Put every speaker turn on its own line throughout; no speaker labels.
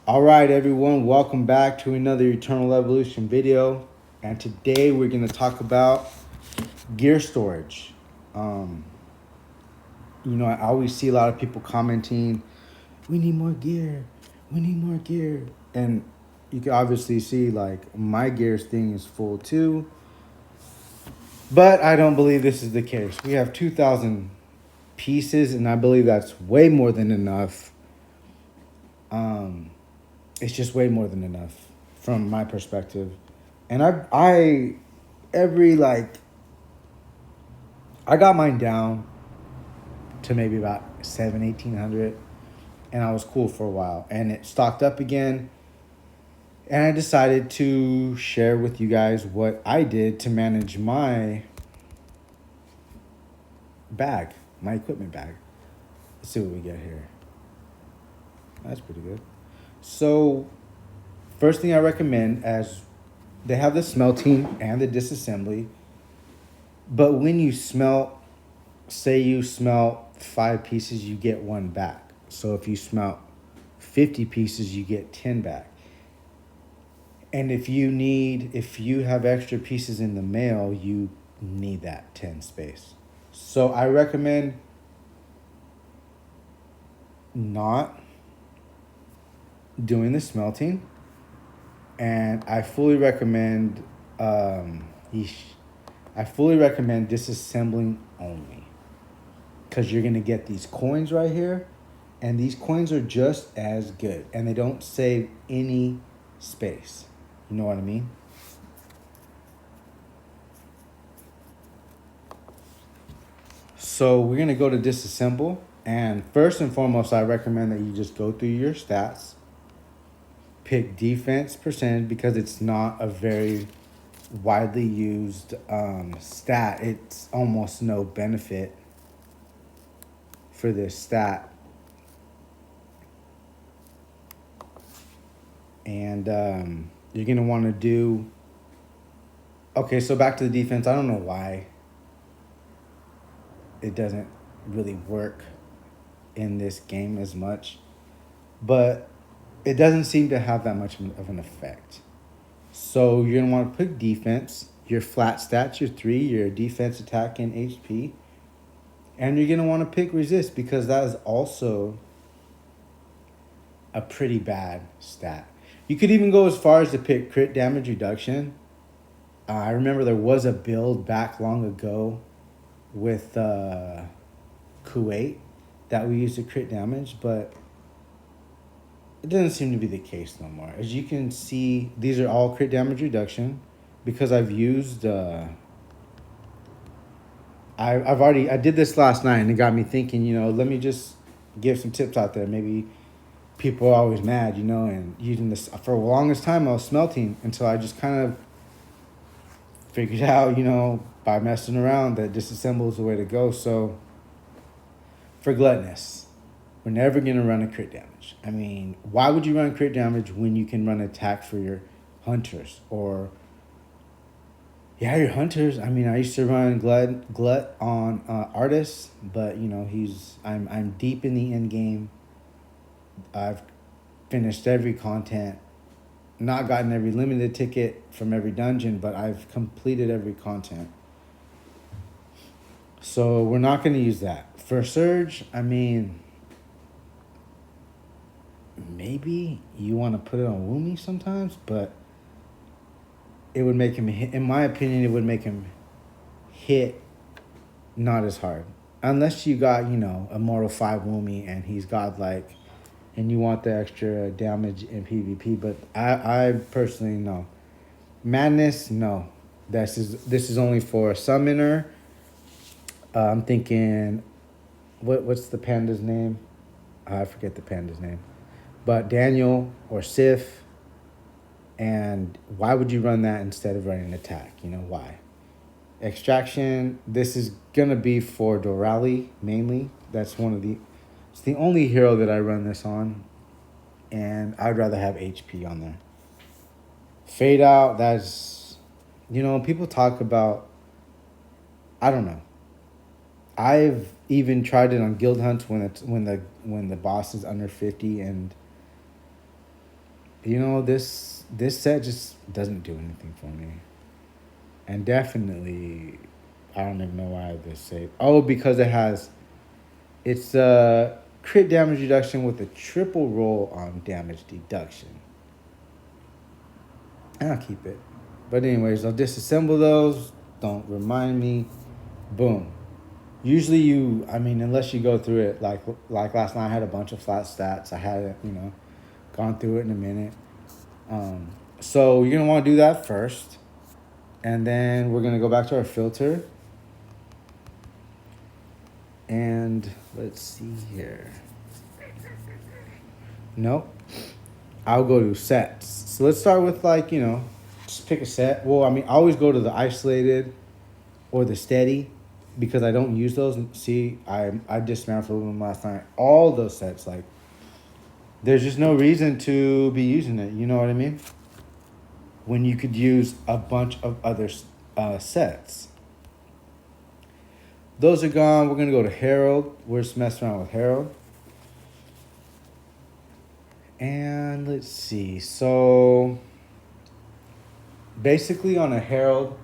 All right, everyone, welcome back to another Eternal Evolution video. And today we're going to talk about gear storage. Um, I always see a lot of people commenting, we need more gear, we need more gear. And you can obviously see, like, my gears thing is full too. But I don't believe this is the case. We have 2,000 pieces, and I believe that's way more than enough. It's just way more than enough from my perspective. And every like, I got mine down to maybe about 1800, and I was cool for a while. And it stocked up again. And I decided to share with you guys what I did to manage my bag, my equipment bag. Let's see what we get here. That's pretty good. So, first thing I recommend, as they have the smelting and the disassembly, but when you smelt, say you smelt 5 pieces, you get 1 back. So if you smelt 50 pieces, you get 10 back. And if you have extra pieces in the mail, you need that 10 space. So I recommend not doing the smelting, and I fully recommend disassembling only, because you're gonna get these coins right here, and these coins are just as good, and they don't save any space. You know what I mean? So we're gonna go to disassemble, and first and foremost, I recommend that you just go through your stats, pick defense percentage, because it's not a very widely used stat. It's almost no benefit for this stat. And you're going to want to do... Okay, so back to the defense. I don't know why it doesn't really work in this game as much, but it doesn't seem to have that much of an effect. So you're going to want to pick defense, your flat stats, your 3, your defense, attack, and HP. And you're going to want to pick resist, because that is also a pretty bad stat. You could even go as far as to pick crit damage reduction. I remember there was a build back long ago with Kuwait that we used to crit damage, but it doesn't seem to be the case no more. As you can see, these are all crit damage reduction, because I've used... I did this last night, and it got me thinking, let me just give some tips out there. Maybe people are always mad, and using this for the longest time, I was smelting until I just kind of figured out, by messing around, that disassemble is the way to go. So for gluttonous, we're never going to run a crit damage. I mean, why would you run crit damage when you can run attack for your hunters? Or, yeah, your hunters. I mean, I used to run glut on artists, but I'm deep in the end game. I've finished every content, not gotten every limited ticket from every dungeon, but I've completed every content. So we're not going to use that. For Surge, I mean, maybe you want to put it on Woomy sometimes, but it would make him hit, in my opinion, it would make him hit not as hard. Unless you got, a Mortal 5 Woomy and he's godlike, and you want the extra damage in PvP. But I personally, no. Madness, no. This is only for a summoner. I'm thinking, what's the panda's name? I forget the panda's name. But Daniel or Sif. And why would you run that instead of running attack? Why? Extraction, this is going to be for Dorali mainly. It's the only hero that I run this on. And I'd rather have HP on there. Fade out, that's... people talk about... I don't know. I've even tried it on guild hunts when the boss is under 50, and this set just doesn't do anything for me. And definitely, I don't even know why this save. Oh, because it's a crit damage reduction with a triple roll on damage deduction. And I'll keep it. But anyways, I'll disassemble those. Don't remind me. Boom. Usually unless you go through it, like last night I had a bunch of flat stats. I hadn't, gone through it in a minute. So you're going to want to do that first. And then we're going to go back to our filter. And let's see here. Nope. I'll go to sets. So let's start with just pick a set. Well, I always go to the isolated or the steady because I don't use those. See, I dismantled them last night. All those sets, there's just no reason to be using it. You know what I mean? When you could use a bunch of other sets. Those are gone. We're going to go to Herald. We're just messing around with Herald. And let's see. So basically on a Herald,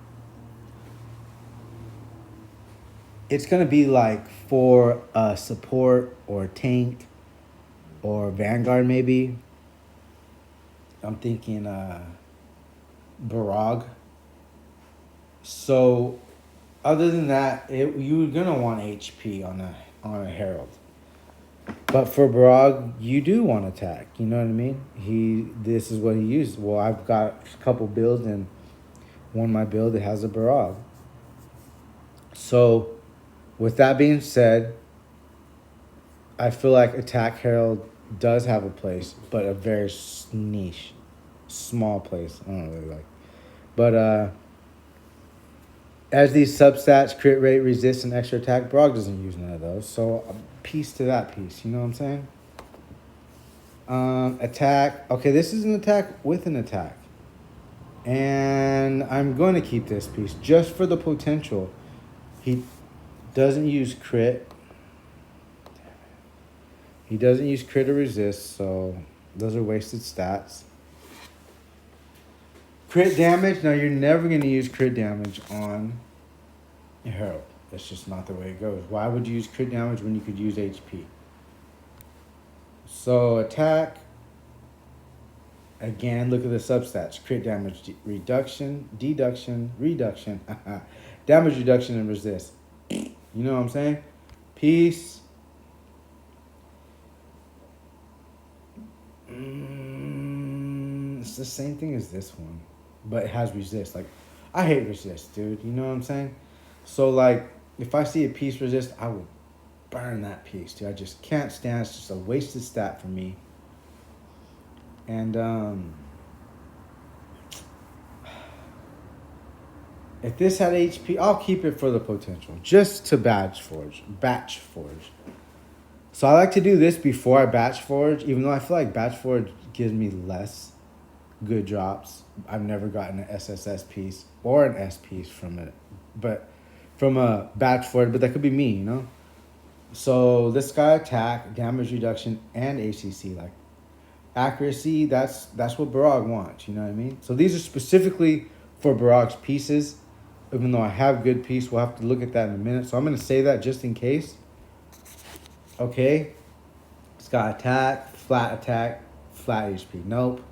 it's going to be for a support or a tank or Vanguard maybe. I'm thinking Barag. So other than that, you're going to want HP on a Herald. But for Barag, you do want attack. You know what I mean? This is what he uses. Well, I've got a couple builds, and one of my build that has a Barag. So, with that being said, I feel like Attack Herald does have a place, but a very niche, small place. I don't really like. But as these substats, crit rate, resist, and extra attack, Barag doesn't use none of those. So, a piece to that piece. You know what I'm saying? Attack. Okay, this is an attack with an attack. And I'm going to keep this piece just for the potential. He doesn't use crit. He doesn't use crit or resist, so those are wasted stats. Crit damage. Now, you're never going to use crit damage on your Herald. That's just not the way it goes. Why would you use crit damage when you could use HP? So, attack. Again, look at the substats. Crit damage reduction, deduction, reduction. Damage reduction and resist. You know what I'm saying? Peace. It's the same thing as this one, but it has resist. I hate resist, dude. You know what I'm saying? So, if I see a piece resist, I will burn that piece, dude. I just can't stand it. It's just a wasted stat for me. And if this had HP, I'll keep it for the potential, just to batch forge. So I like to do this before I batch forge, even though I feel like batch forge gives me less good drops. I've never gotten an SSS piece or an S piece from it, but from a batch forge. But that could be me, you know. So this guy attack, damage reduction, and ACC accuracy, that's what Barag wants, you know what I mean? So these are specifically for Barag's pieces, even though I have good piece. We'll have to look at that in a minute. So I'm going to say that just in case. Okay. It's got attack, flat HP. Nope.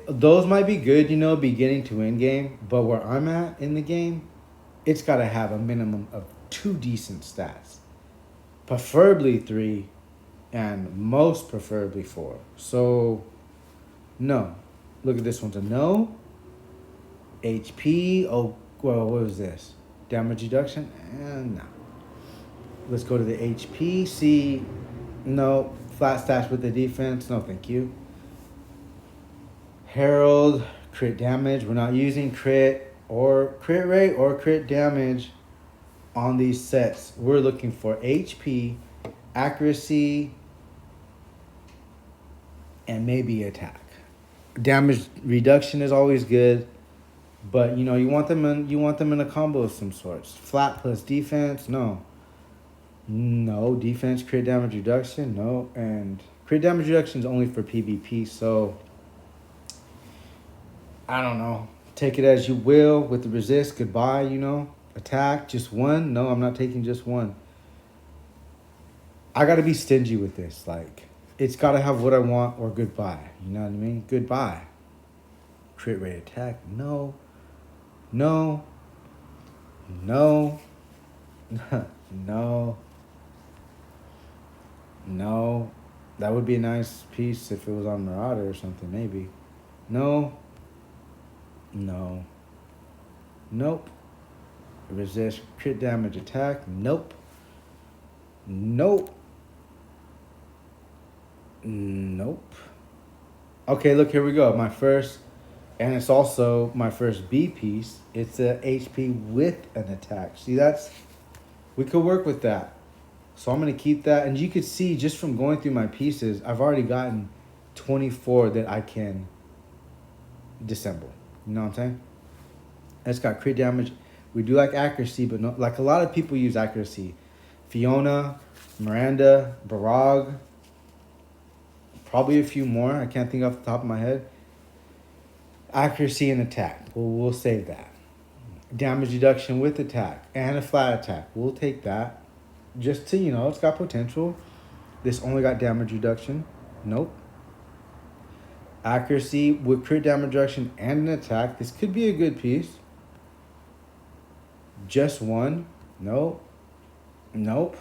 Those might be good, beginning to end game, but where I'm at in the game, it's got to have a minimum of 2 decent stats. Preferably 3. And most preferably 4. So, no. Look at this one's a no. HP. Oh, well, what was this? Damage reduction? No. Let's go to the HP. See, no. Flat stats with the defense. No, thank you. Herald. Crit damage. We're not using crit or crit rate or crit damage on these sets. We're looking for HP, accuracy, and maybe attack. Damage reduction is always good, but you want them in a combo of some sorts. Flat plus defense, no. No. Defense, crit damage reduction, no. And crit damage reduction is only for PvP, so I don't know. Take it as you will with the resist. Goodbye, you know. Attack, just one. No, I'm not taking just one. I got to be stingy with this. Like, it's got to have what I want or goodbye. You know what I mean? Goodbye. Crit rate attack, no. No. No. No. No. That would be a nice piece if it was on Marauder or something, maybe. No. No. Nope. Resist crit damage attack. Nope. Nope. Nope. Okay, look, here we go. My first, and it's also my first B piece. It's a HP with an attack. See, we could work with that. So I'm going to keep that. And you could see just from going through my pieces, I've already gotten 24 that I can disassemble. You know what I'm saying? It's got crit damage. We do like accuracy, but no, like a lot of people use accuracy. Fiona, Miranda, Barag, probably a few more. I can't think off the top of my head. Accuracy and attack. We'll save that. Damage reduction with attack and a flat attack. We'll take that. Just to, you know, it's got potential. This only got damage reduction. Nope. Accuracy with crit damage reduction and an attack. This could be a good piece. Just one. Nope. Nope.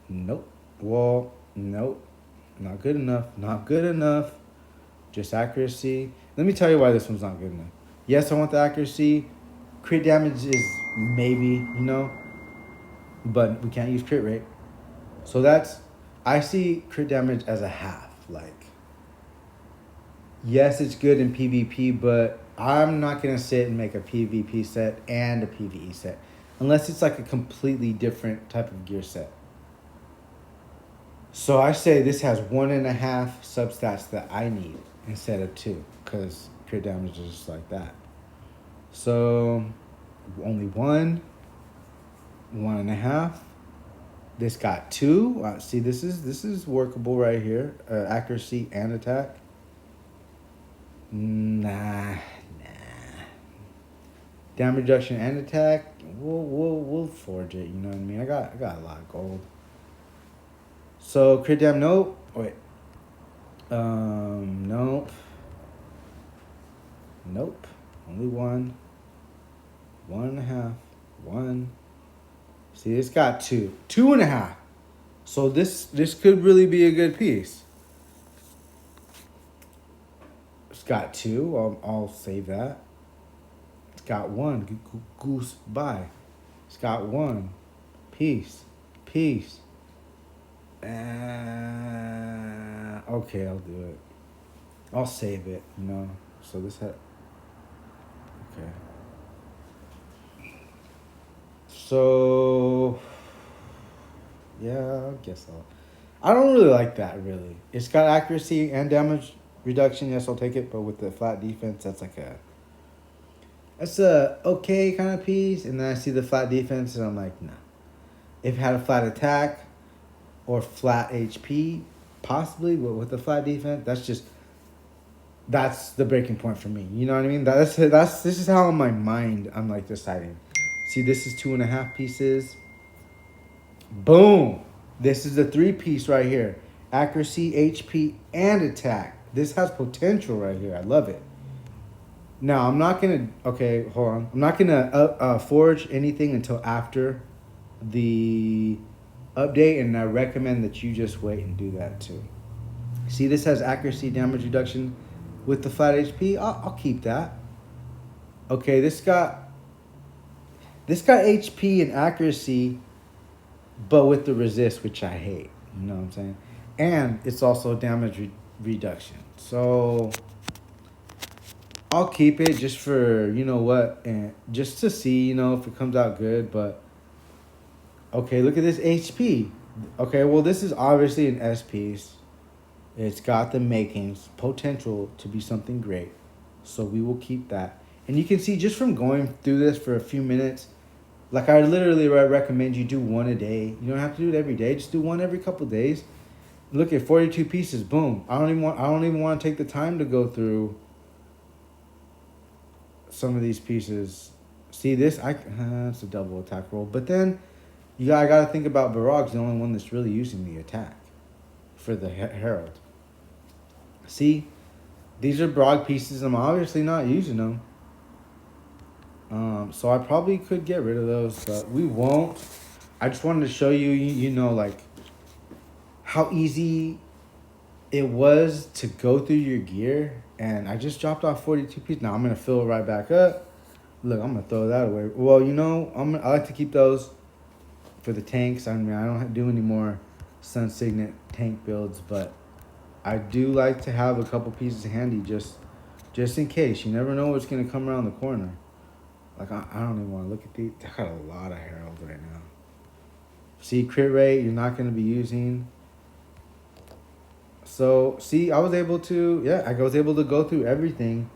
Nope. Well, nope. Not good enough. Not good enough. Just accuracy. Let me tell you why this one's not good enough. Yes, I want the accuracy. Crit damage is maybe, you know, but we can't use crit rate. So I see crit damage as a half. Like, yes, it's good in PvP, but I'm not going to sit and make a PvP set and a PvE set. Unless it's like a completely different type of gear set. So I say this has 1.5 substats that I need instead of 2. Because crit damage is just like that. So only 1, 1.5. This got 2. See, this is workable right here. Accuracy and attack. Nah. Damage reduction and attack. We'll forge it. You know what I mean? I got a lot of gold. So crit damage. Nope. Wait. Nope. Nope. Only 1. 1.5. 1. See, it's got 2. 2.5. So this could really be a good piece. It's got 2. I'll save that. It's got 1. Goose bye. It's got 1. Peace. Okay, I'll do it. I'll save it, you know. So this had... Okay. So... Yeah, I guess I don't really like that, really. It's got accuracy and damage reduction. Yes, I'll take it. But with the flat defense, that's a okay kind of piece. And then I see the flat defense, and I'm like, nah. If it had a flat attack or flat HP, possibly, but with the flat defense, that's the breaking point for me. You know what I mean? This is how in my mind I'm like deciding. See, this is 2.5 pieces. Boom. This is the 3 piece right here. Accuracy, HP, and attack. This has potential right here. I love it. Now, I'm not going to... Okay, hold on. I'm not going to forge anything until after the update, and I recommend that you just wait and do that too. See, this has accuracy, damage reduction with the flat HP. I'll keep that. Okay, this got HP and accuracy, but with the resist, which I hate. You know what I'm saying? And it's also damage reduction. So I'll keep it just for, you know what, and just to see, you know, if it comes out good. But okay, look at this HP. Okay, well, this is obviously an S piece. It's got the makings, potential to be something great. So we will keep that. And you can see just from going through this for a few minutes, Like I literally recommend you do one a day. You don't have to do it every day. Just do one every couple days. Look at 42 pieces. Boom. I don't even want to take the time to go through some of these pieces. See this? It's a double attack roll. But then I got to think about Barag's the only one that's really using the attack for the Herald. See, these are Brog pieces. I'm obviously not using them. So I probably could get rid of those, but we won't. I just wanted to show you, you know, like how easy it was to go through your gear. And I just dropped off 42 pieces. Now I'm going to fill it right back up. Look, I'm going to throw that away. Well, you know, I like to keep those for the tanks. I mean, I don't do any more Sun Signet tank builds, but I do like to have a couple pieces handy just in case. You never know what's going to come around the corner. Like, I don't even want to look at these. I got a lot of Heralds right now. See, crit rate, you're not going to be using. So, see, I was able to go through everything.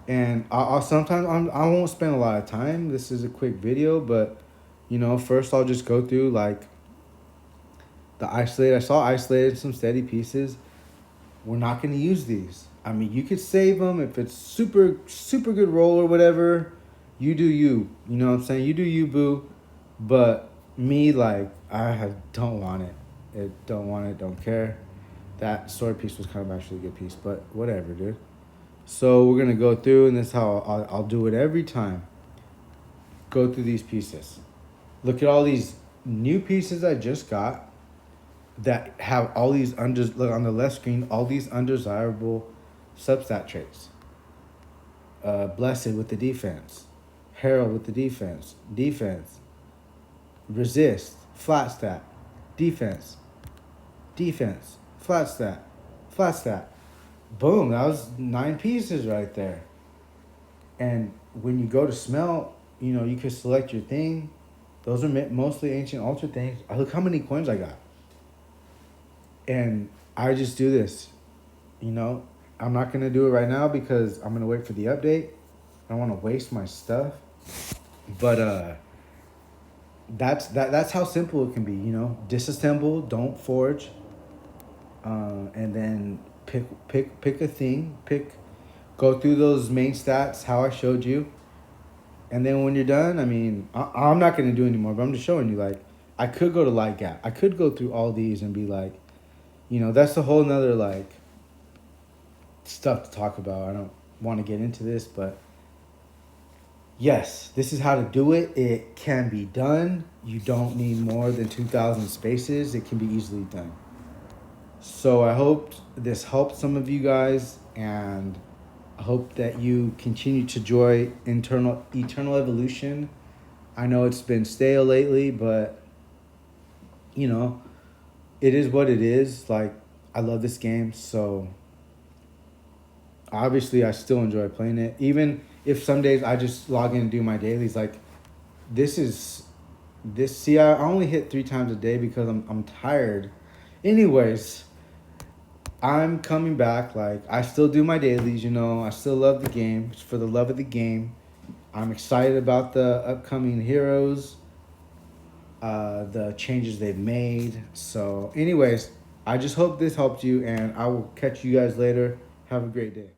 And I'll sometimes, I won't spend a lot of time. This is a quick video, but, you know, first I'll just go through, like, the isolated. I saw isolated some steady pieces. We're not going to use these. I mean, you could save them if it's super, super good roll or whatever. You do you. You know what I'm saying? You do you, boo. But me, like, don't want it. Don't want it, don't care. That sword piece was kind of actually a good piece, but whatever, dude. So we're going to go through, and this is how I'll do it every time. Go through these pieces. Look at all these new pieces I just got that have all these look on the left screen, all these undesirable substat traits. Blessed with the defense. Herald with the defense. Defense. Resist. Flat stat. Defense. Defense. Flat stat. Flat stat. Boom, that was 9 pieces right there. And when you go to smell, you know, you could select your thing. Those are mostly ancient altar things. Look how many coins I got. And I just do this, you know. I'm not going to do it right now because I'm going to wait for the update. I don't want to waste my stuff. But that's how simple it can be, you know. Disassemble, don't forge. And then pick a thing, go through those main stats, how I showed you. And then when you're done, I mean, I'm not going to do anymore, but I'm just showing you, like, I could go to Light Gap. I could go through all these and be like, you know, that's a whole nother, like, stuff to talk about. I don't want to get into this, but yes, this is how to do it. It can be done. You don't need more than 2,000 spaces. It can be easily done. So I hope this helped some of you guys, and I hope that you continue to enjoy Eternal Evolution. I know it's been stale lately, but, you know, it is what it is. Like, I love this game, so obviously I still enjoy playing it. Even if some days I just log in and do my dailies, like, see, I only hit 3 times a day because I'm tired. Anyways, I'm coming back. Like, I still do my dailies, you know. I still love the game. It's for the love of the game. I'm excited about the upcoming heroes, the changes they've made. So anyways, I just hope this helped you, and I will catch you guys later. Have a great day.